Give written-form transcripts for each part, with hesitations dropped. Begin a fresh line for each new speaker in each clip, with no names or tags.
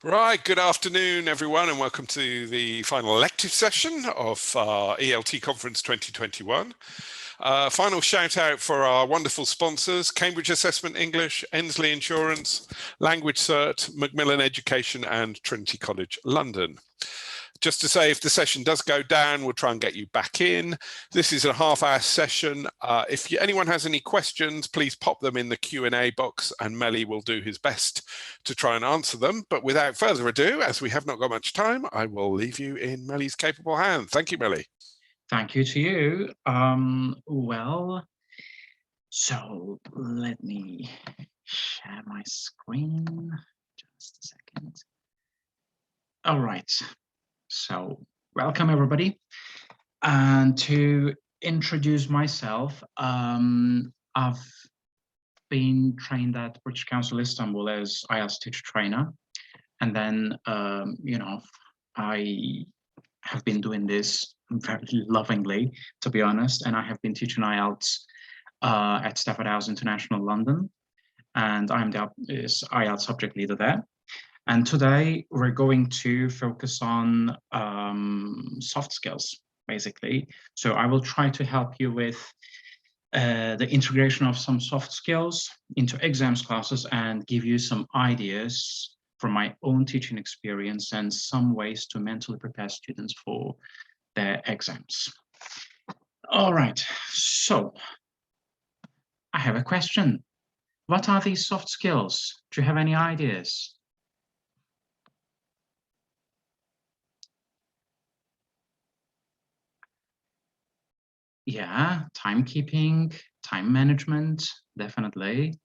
Right, good afternoon, everyone, and welcome to the final elective session of our ELT Conference 2021. Final shout out for our wonderful sponsors, Cambridge Assessment English, Ensley Insurance, Language Cert, Macmillan Education, and Trinity College London. Just to say, if the session does go down, we'll try and get you back in. This is a half-hour session. If anyone has any questions, please pop them in the Q&A box and Melly will do his best to try and answer them. But without further ado, as we have not got much time, I will leave you in Melly's capable hands. Thank you, Melly.
Thank you to you. So let me share my screen. Just a second. All right. So welcome, everybody. And to introduce myself, I've been trained at British Council Istanbul as IELTS teacher trainer. And then, I have been doing this very lovingly, to be honest. And I have been teaching IELTS at Stafford House International London. And I'm the IELTS subject leader there. And today we're going to focus on soft skills, basically. So I will try to help you with the integration of some soft skills into exams classes and give you some ideas from my own teaching experience and some ways to mentally prepare students for their exams. All right, so I have a question. What are these soft skills? Do you have any ideas? Yeah, timekeeping, time management, definitely.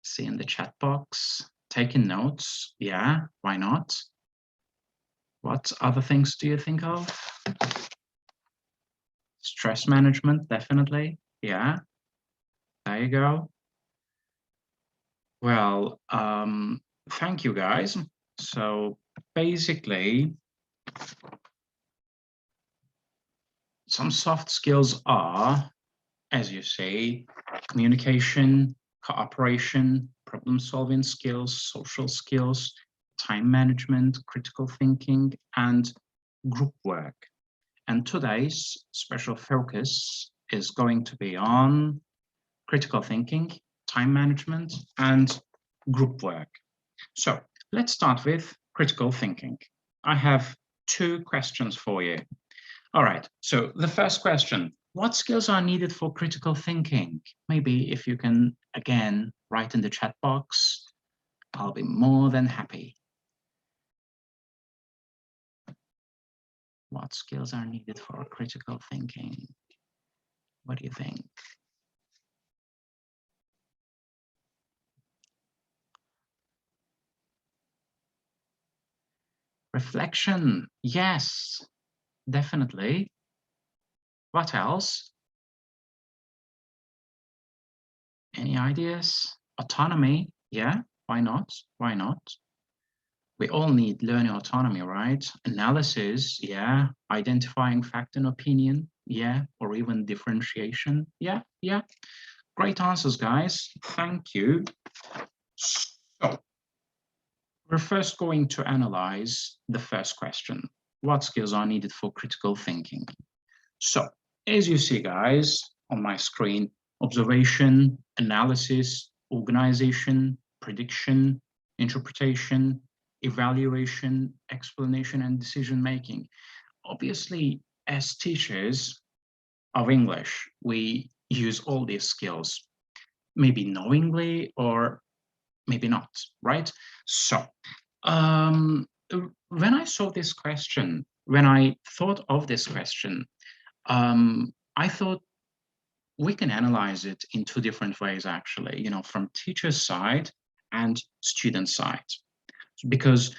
See in the chat box, taking notes. Yeah, why not? What other things do you think of? Stress management, definitely. Yeah, there you go. Well, thank you guys. So basically, some soft skills are, as you say, communication, cooperation, problem-solving skills, social skills, time management, critical thinking, and group work. And today's special focus is going to be on critical thinking, time management, and group work. So let's start with critical thinking. I have two questions for you. All right, so the first question, what skills are needed for critical thinking? Maybe if you can, again, write in the chat box, I'll be more than happy. What skills are needed for critical thinking? What do you think? Reflection, yes, definitely. What else? Any ideas? Autonomy, yeah, why not? Why not? We all need learning autonomy, right? Analysis, yeah. Identifying fact and opinion, yeah. Or even differentiation, yeah, yeah. Great answers, guys. Thank you. So, we're first going to analyze the first question. What skills are needed for critical thinking? So, as you see, guys, on my screen, observation, analysis, organization, prediction, interpretation, evaluation, explanation, and decision-making. Obviously, as teachers of English, we use all these skills, maybe knowingly or maybe not, right? So when I saw this question, when I thought of this question, I thought we can analyze it in two different ways, actually, from teacher's side and student side. Because,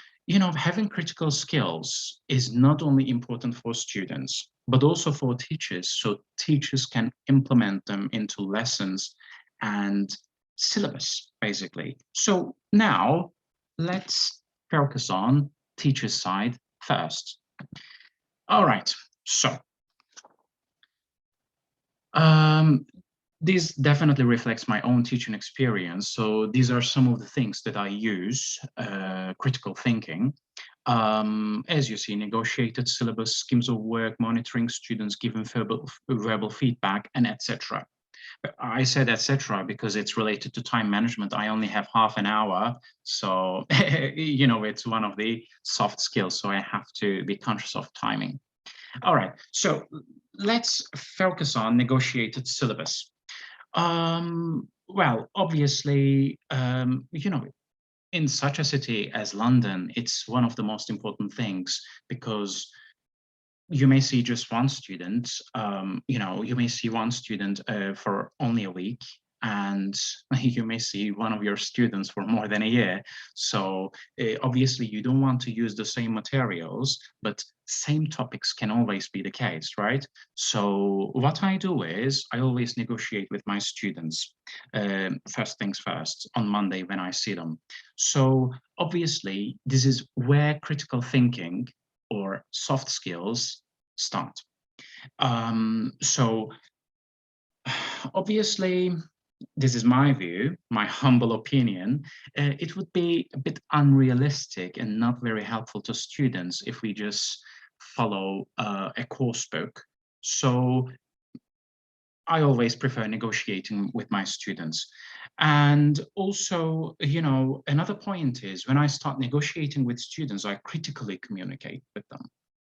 having critical skills is not only important for students, but also for teachers, so teachers can implement them into lessons and syllabus, basically. So now let's focus on teacher's side first. All right, so This definitely reflects my own teaching experience. So these are some of the things that I use, critical thinking. As you see, negotiated syllabus, schemes of work, monitoring students, giving verbal feedback, and etc. I said etc. because it's related to time management. I only have half an hour, so you know, it's one of the soft skills, so I have to be conscious of timing. All right, so let's focus on negotiated syllabus. Well, obviously, you know, in such a city as London, it's one of the most important things, because you may see just one student, you know, you may see one student for only a week, and you may see one of your students for more than a year. So obviously you don't want to use the same materials, but same topics can always be the case, right? So what I do is I always negotiate with my students, first things first, on Monday when I see them. So obviously this is where critical thinking or soft skills start. So obviously, this is my view, my humble opinion. It would be a bit unrealistic and not very helpful to students if we just follow a course book. So I always prefer negotiating with my students. And also, you know, another point is when I start negotiating with students, I critically communicate with them.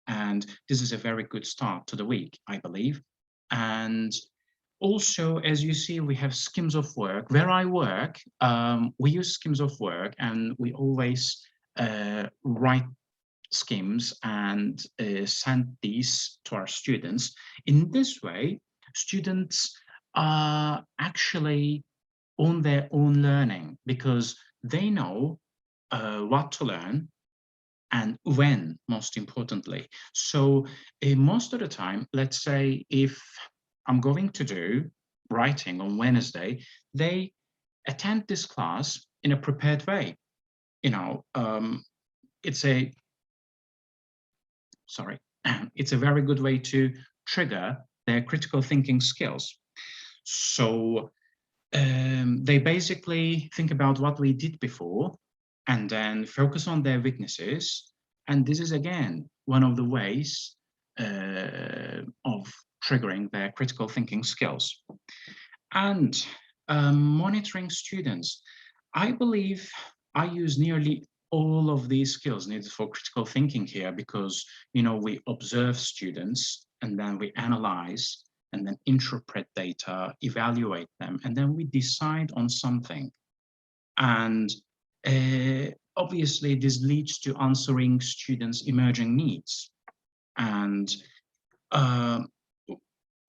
And this is a very good start to the week, I believe. And also, as you see, we have schemes of work. Where I work, we use schemes of work, and we always write schemes and send these to our students. In this way, students actually own their own learning, because they know what to learn and when, most importantly. So most of the time, let's say if I'm going to do writing on Wednesday, they attend this class in a prepared way. You know, it's a sorry, it's a very good way to trigger their critical thinking skills. So they basically think about what we did before and then focus on their weaknesses. And this is, again, one of the ways of triggering their critical thinking skills. And monitoring students. I believe I use nearly all of these skills needed for critical thinking here, because, you know, we observe students and then we analyze and then interpret data, evaluate them, and then we decide on something. And obviously this leads to answering students' emerging needs. And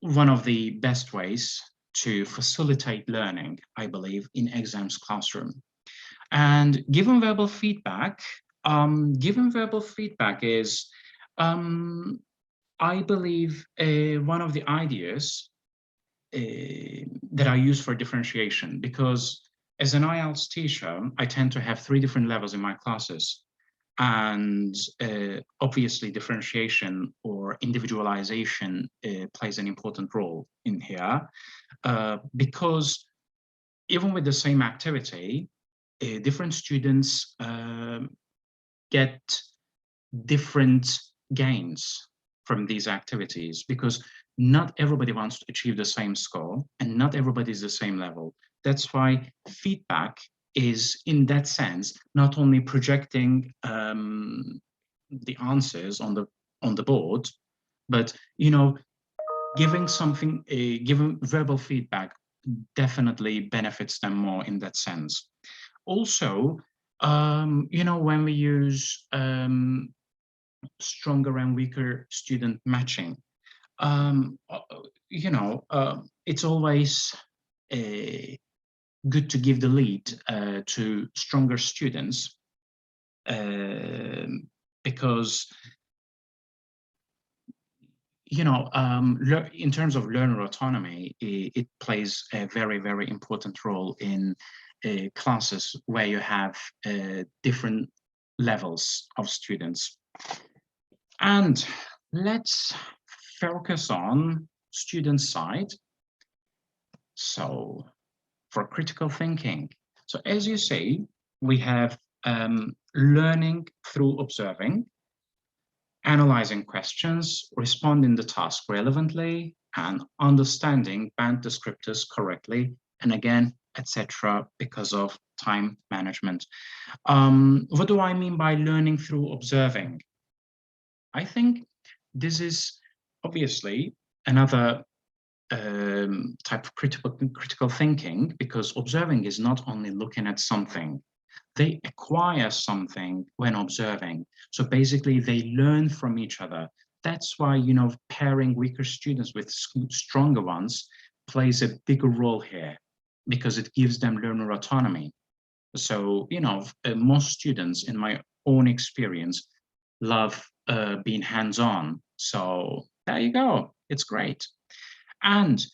one of the best ways to facilitate learning, I believe, in exams classroom. And given verbal feedback is, I believe, one of the ideas that I use for differentiation, because as an IELTS teacher, I tend to have 3 different levels in my classes. And obviously differentiation or individualization plays an important role in here, because even with the same activity, different students get different gains from these activities, because not everybody wants to achieve the same score and not everybody is the same level. That's why feedback is, in that sense, not only projecting the answers on the board, but, you know, giving something, giving verbal feedback definitely benefits them more in that sense. Also, you know, when we use stronger and weaker student matching, you know, it's always good to give the lead to stronger students, because, you know, in terms of learner autonomy, it plays a very, very important role in classes where you have different levels of students. And let's focus on student side. So for critical thinking, so as you say, we have learning through observing, analyzing questions, responding the task relevantly, and understanding band descriptors correctly, and again, etc., because of time management. What do I mean by learning through observing? I think this is obviously another type of critical thinking, because observing is not only looking at something, they acquire something when observing. So basically they learn from each other. That's why, you know, pairing weaker students with stronger ones plays a bigger role here, because it gives them learner autonomy. So, you know, most students, in my own experience, love being hands-on. So there you go, it's great. And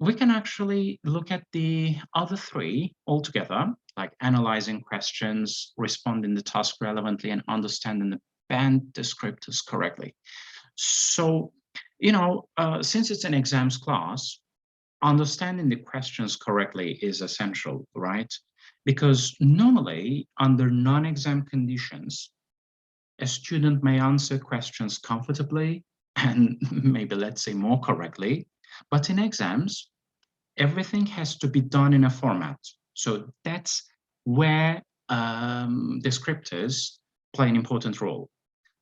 we can actually look at the other three altogether, like analyzing questions, responding the task relevantly, and understanding the band descriptors correctly. So, you know, since it's an exams class, understanding the questions correctly is essential, right? Because normally, under non-exam conditions, a student may answer questions comfortably and maybe, let's say, more correctly, but in exams, everything has to be done in a format. So that's where descriptors play an important role.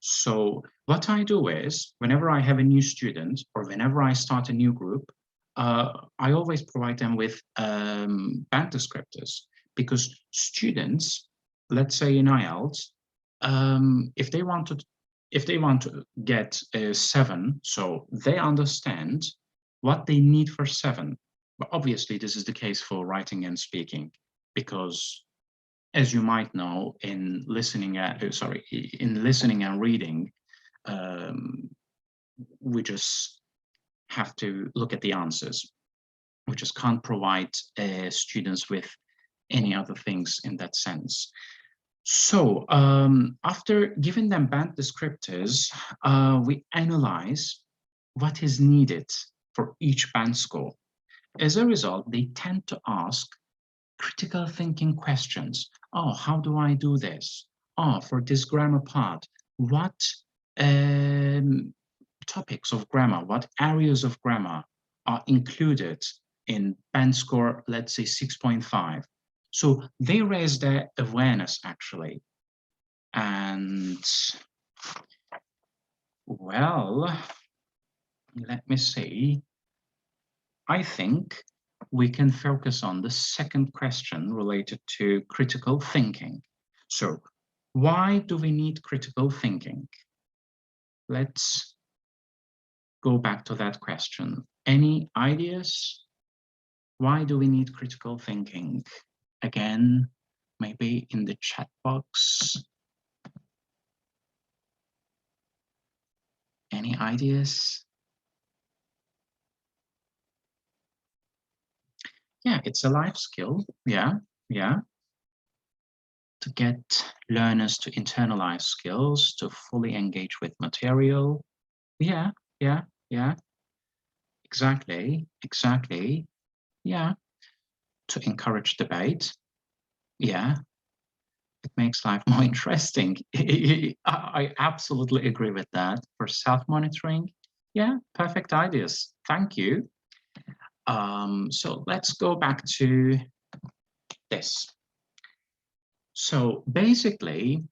So what I do is, whenever I have a new student or whenever I start a new group, I always provide them with band descriptors, because students, let's say in IELTS, if they want to get a 7, so they understand what they need for 7. But obviously, this is the case for writing and speaking, because as you might know, in listening and reading, we just have to look at the answers. We just can't provide students with any other things in that sense. So after giving them band descriptors, we analyze what is needed for each band score. As a result, they tend to ask critical thinking questions. Oh, how do I do this? Oh, for this grammar part, what topics of grammar, what areas of grammar are included in band score, let's say 6.5. So they raise their awareness, actually. And well, let me see. I think we can focus on the second question related to critical thinking. So why do we need critical thinking? Let's go back to that question. Any ideas? Why do we need critical thinking? Again, maybe in the chat box. Any ideas? Yeah, it's a life skill. Yeah. To get learners to internalize skills, to fully engage with material. Yeah. Exactly. Yeah. To encourage debate. Yeah. It makes life more interesting. I absolutely agree with that. For self-monitoring, yeah, perfect ideas. Thank you. So let's go back to this. So basically,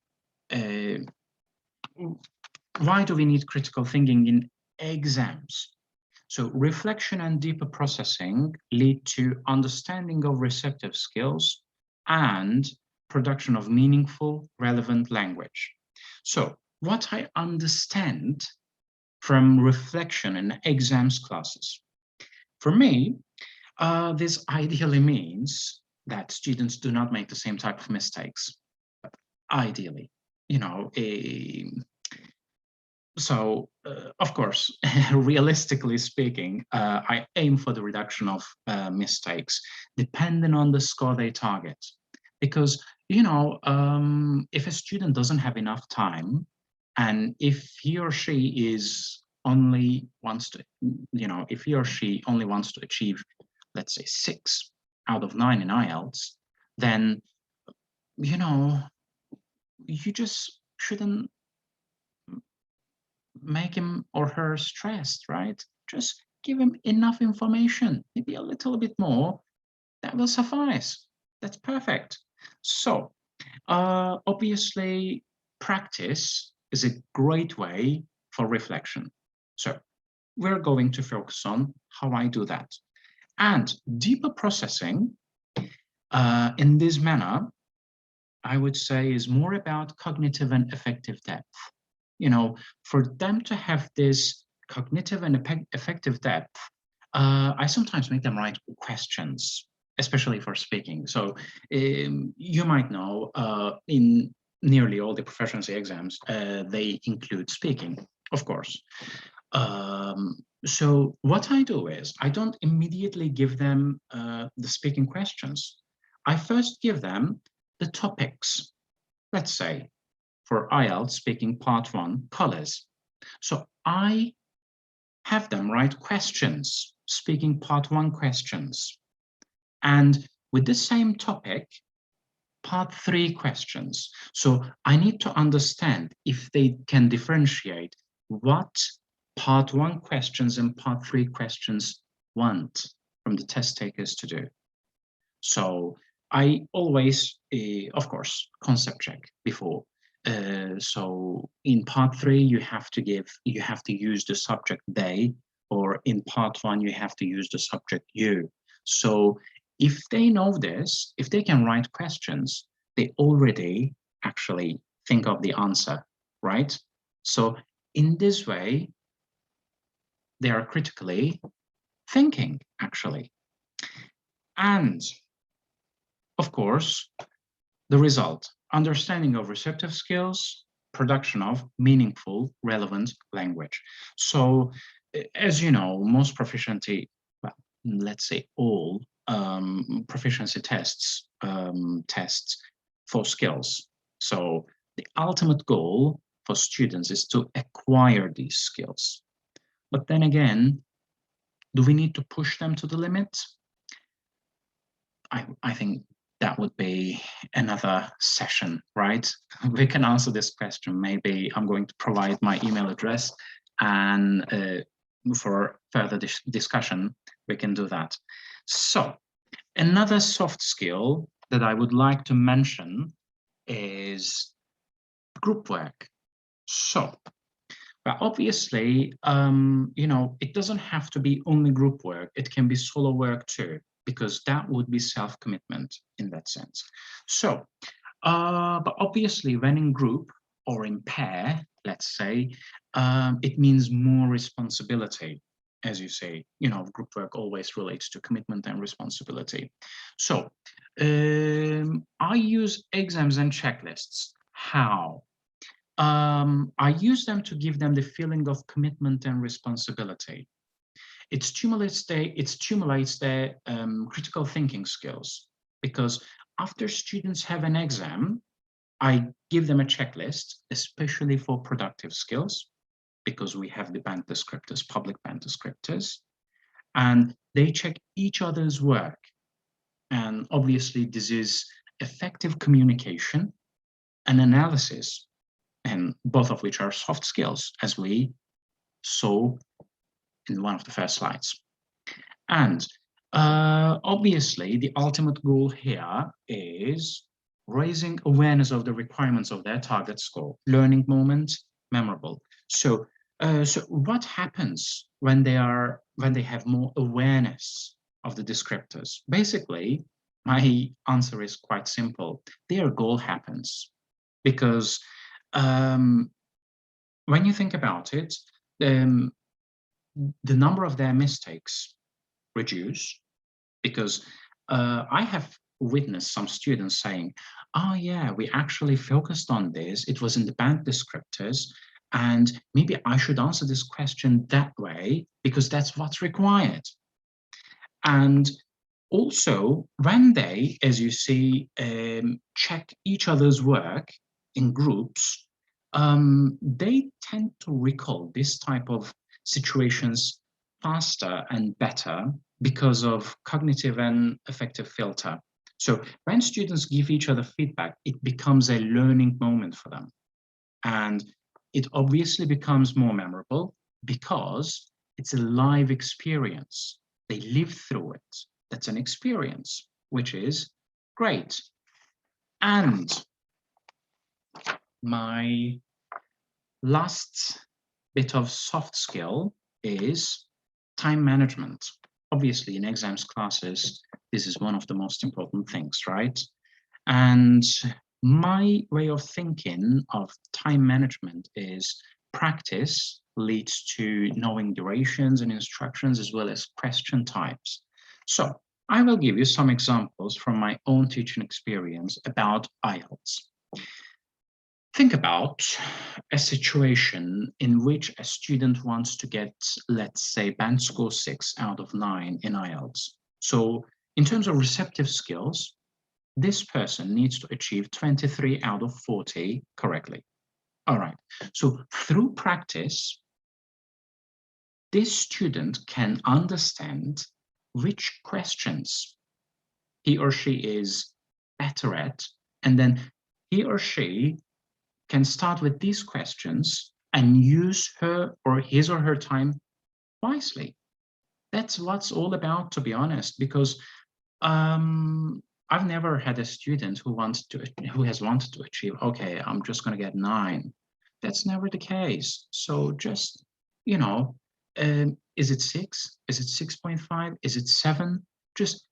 why do we need critical thinking in exams? So reflection and deeper processing lead to understanding of receptive skills and production of meaningful, relevant language. So what I understand from reflection in exams classes, for me, this ideally means that students do not make the same type of mistakes. Ideally, you know, of course, realistically speaking, I aim for the reduction of mistakes depending on the score they target. Because, you know, if a student doesn't have enough time, and if he or she is only wants to, if he or she only wants to achieve, let's say 6 out of 9 in IELTS, then, you just shouldn't make him or her stressed, right? Just give him enough information, maybe a little bit more, that will suffice. That's perfect. So, obviously, practice is a great way for reflection. So, we're going to focus on how I do that. And deeper processing in this manner, I would say, is more about cognitive and affective depth. For them to have this cognitive and affective depth, I sometimes make them write questions, especially for speaking. So you might know in nearly all the proficiency exams, they include speaking, of course. So what I do is I don't immediately give them the speaking questions. I first give them the topics. Let's say for IELTS speaking part 1, colors. So I have them write questions, speaking part 1 questions. And with the same topic, part 3 questions. So I need to understand if they can differentiate what part 1 questions and part 3 questions want from the test takers to do. So I always, of course, concept check before. So in part 3, you have to use the subject they, or in part 1, you have to use the subject you. So if they know this, if they can write questions, they already actually think of the answer, right? So in this way, they are critically thinking, actually. And of course, the result, understanding of receptive skills, production of meaningful, relevant language. So, as you know, most proficiency, well, let's say all proficiency tests for skills. So the ultimate goal for students is to acquire these skills. But then again, do we need to push them to the limit? I think that would be another session, right? We can answer this question. Maybe I'm going to provide my email address, and for further discussion, we can do that. So another soft skill that I would like to mention is group work. So, well, obviously, it doesn't have to be only group work. It can be solo work too, because that would be self-commitment in that sense. So, but obviously when in group or in pair, let's say, it means more responsibility. As you say, group work always relates to commitment and responsibility. So, I use exams and checklists. How? I use them to give them the feeling of commitment and responsibility. It stimulates their critical thinking skills, because after students have an exam, I give them a checklist, especially for productive skills, because we have the band descriptors, public band descriptors, and they check each other's work. And obviously, this is effective communication and analysis, and both of which are soft skills, as we saw in one of the first slides. And obviously, the ultimate goal here is raising awareness of the requirements of their target score, learning moment, memorable. So, so what happens when they have more awareness of the descriptors? Basically, my answer is quite simple. Their goal happens, because when you think about it, the number of their mistakes reduce, because I have witnessed some students saying, oh yeah, we actually focused on this, it was in the band descriptors, and maybe I should answer this question that way because that's what's required. And also, when they, as you see, check each other's work in groups, they tend to recall this type of situations faster and better because of cognitive and affective filter. So when students give each other feedback, it becomes a learning moment for them. And it obviously becomes more memorable because it's a live experience. They live through it. That's an experience, which is great. And my last bit of soft skill is time management. Obviously, in exams classes, this is one of the most important things, right? And my way of thinking of time management is practice leads to knowing durations and instructions as well as question types. So I will give you some examples from my own teaching experience about IELTS. Think about a situation in which a student wants to get, let's say, band score 6 out of 9 in IELTS. So in terms of receptive skills, this person needs to achieve 23 out of 40 correctly. All right, so through practice, this student can understand which questions he or she is better at, and then he or she can start with these questions and use her or his or her time wisely. That's what's all about, to be honest, because I've never had a student who has wanted to achieve, okay, I'm just going to get 9. That's never the case. So just, you know, is it 6? Is it 6.5? Is it 7? Just,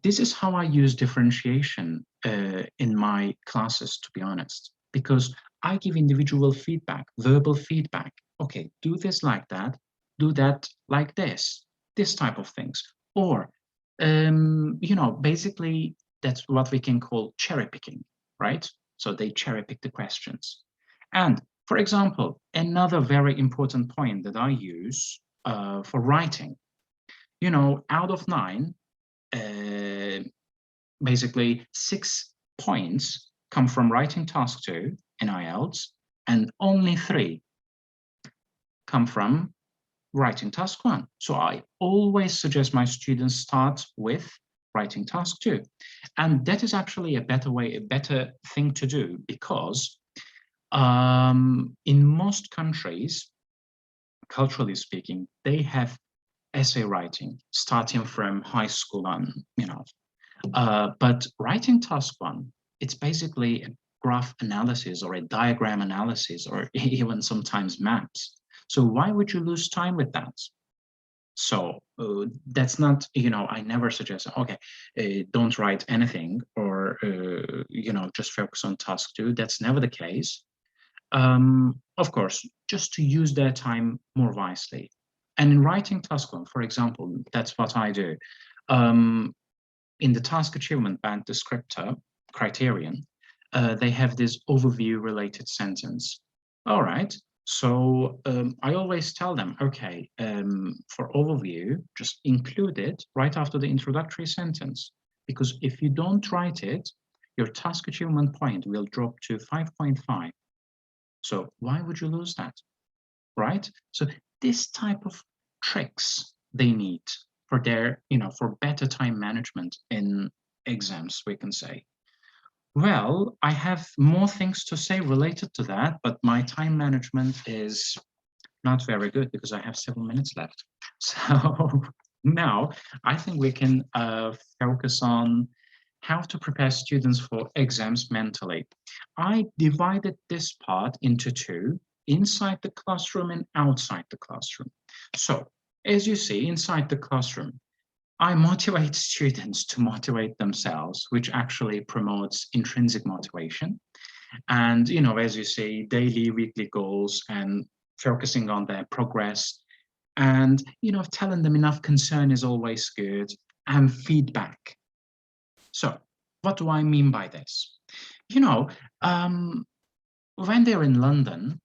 this is how I use differentiation in my classes, to be honest, because I give individual feedback, verbal feedback. Okay, do this like that, do that like this type of things. Or, you know, basically that's what we can call cherry picking, right? So they cherry pick the questions. And for example, another very important point that I use for writing, you know, out of 9, basically 6 points come from writing task 2 in IELTS, and only 3 come from writing task 1. So I always suggest my students start with writing task 2. And that is actually a better way, a better thing to do, because in most countries, culturally speaking, they have essay writing starting from high school on, you know. But writing task 1, it's basically a graph analysis or a diagram analysis or even sometimes maps. So why would you lose time with that? So that's not, you know, I never suggest, okay, don't write anything or, you know, just focus on task 2. That's never the case. Of course, just to use their time more wisely. And in writing task 1, for example, that's what I do. In the task achievement band descriptor criterion, they have this overview related sentence. All right, so I always tell them, okay, for overview, just include it right after the introductory sentence, because if you don't write it, your task achievement point will drop to 5.5. So why would you lose that, right? So this type of tricks they need for their, you know, for better time management in exams, we can say. Well, I have more things to say related to that, but my time management is not very good because I have 7 minutes left. So now I think we can focus on how to prepare students for exams mentally. I divided this part into 2, inside the classroom and outside the classroom. So as you see, inside the classroom, I motivate students to motivate themselves, which actually promotes intrinsic motivation. And, you know, as you see, daily, weekly goals and focusing on their progress. And, you know, telling them enough concern is always good, and feedback. So what do I mean by this? You know, when they're in London,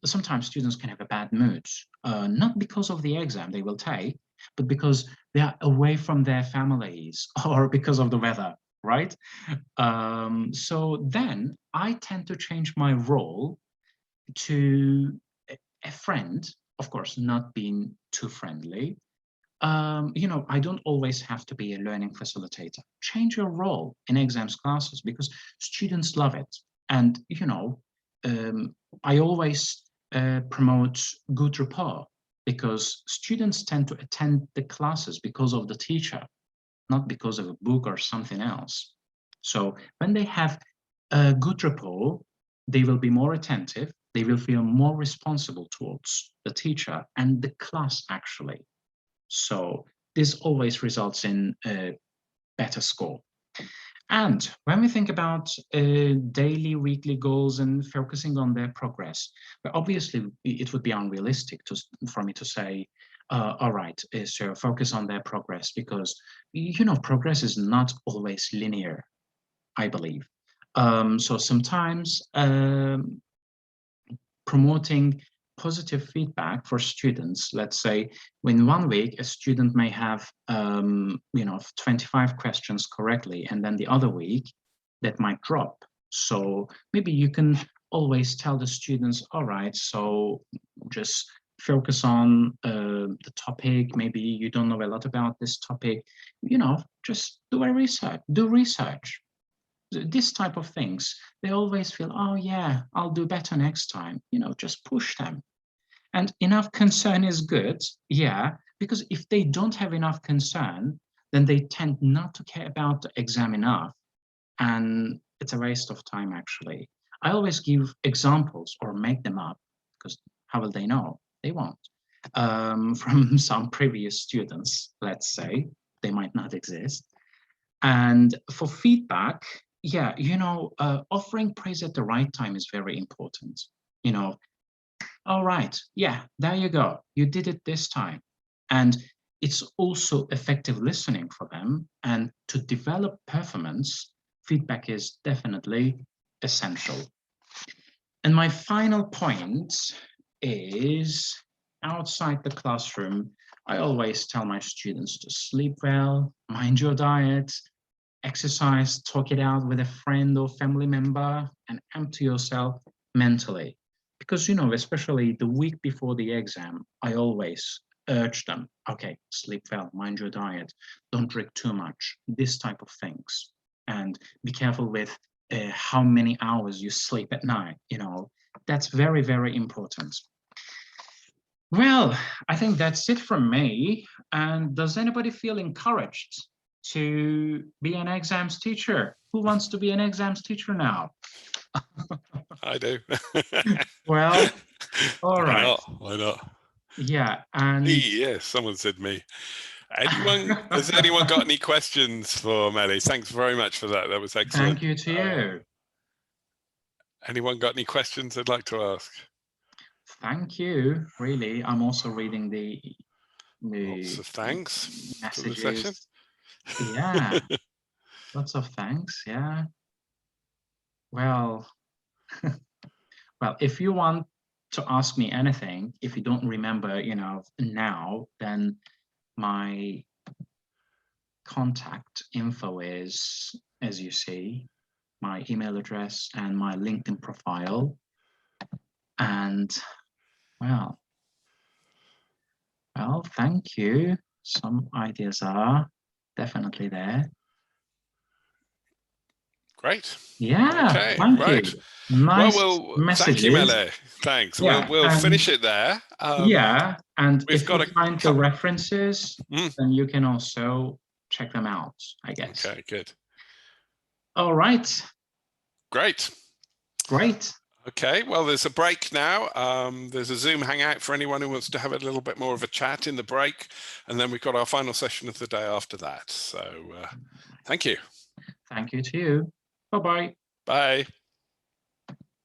sometimes students can have a bad mood, not because of the exam they will take, but because they are away from their families or because of the weather, right? So then I tend to change my role to a friend of course, not being too friendly. I don't always have to be a learning facilitator. Change your role in exams classes because students love it. And, I always promote good rapport because students tend to attend the classes because of the teacher, not because of a book or something else. So when they have a good rapport, they will be more attentive, they will feel more responsible towards the teacher and the class actually. So this always results in a better score. And when we think about daily, weekly goals and focusing on their progress, well, obviously it would be unrealistic for me to say, all right, so focus on their progress because, progress is not always linear, I believe. So sometimes promoting positive feedback for students. Let's say in 1 week, a student may have 25 questions correctly, and then the other week that might drop. So maybe you can always tell the students, all right, so just focus on the topic. Maybe you don't know a lot about this topic, just do research. This type of things, they always feel, oh yeah, I'll do better next time, just push them. And enough concern is good, yeah, because if they don't have enough concern, then they tend not to care about the exam enough. And it's a waste of time, actually. I always give examples or make them up because how will they know? They won't. From some previous students, let's say, they might not exist. And for feedback, yeah, offering praise at the right time is very important. All right, yeah, there you go. You did it this time. And it's also effective listening for them. And to develop performance, feedback is definitely essential. And my final point is outside the classroom, I always tell my students to sleep well, mind your diet, exercise, talk it out with a friend or family member, and empty yourself mentally. Because, especially the week before the exam, I always urge them, okay, sleep well, mind your diet, don't drink too much, this type of things. And be careful with how many hours you sleep at night, that's very, very important. Well, I think that's it from me. And does anybody feel encouraged to be an exams teacher? Who wants to be an exams teacher now?
I do.
Well, all right.
Why not?
Yeah, and
Yes, someone said me. Has anyone got any questions for Melly? Thanks very much for that. That was excellent.
Thank you to you.
Anyone got any questions they'd like to ask?
Thank you. Really, I'm also reading the
Lots of thanks
messages.
for the session.
Yeah, lots of thanks. Yeah. Well, well, if you want to ask me anything, if you don't remember, now, then my contact info is, as you see, my email address and my LinkedIn profile. And well, thank you. Some ideas are definitely there.
Great.
Yeah,
okay,
thank
right.
you. Nice messages.
Thank you, Mele. Thanks.
Yeah,
We'll finish it there.
Yeah, and
we've
if
got
you find the references, then you can also check them out, I guess.
Okay, good.
All right.
Great. Okay, well, there's a break now. There's a Zoom hangout for anyone who wants to have a little bit more of a chat in the break. And then we've got our final session of the day after that. So thank you.
Thank you to you. Bye-bye.
Bye.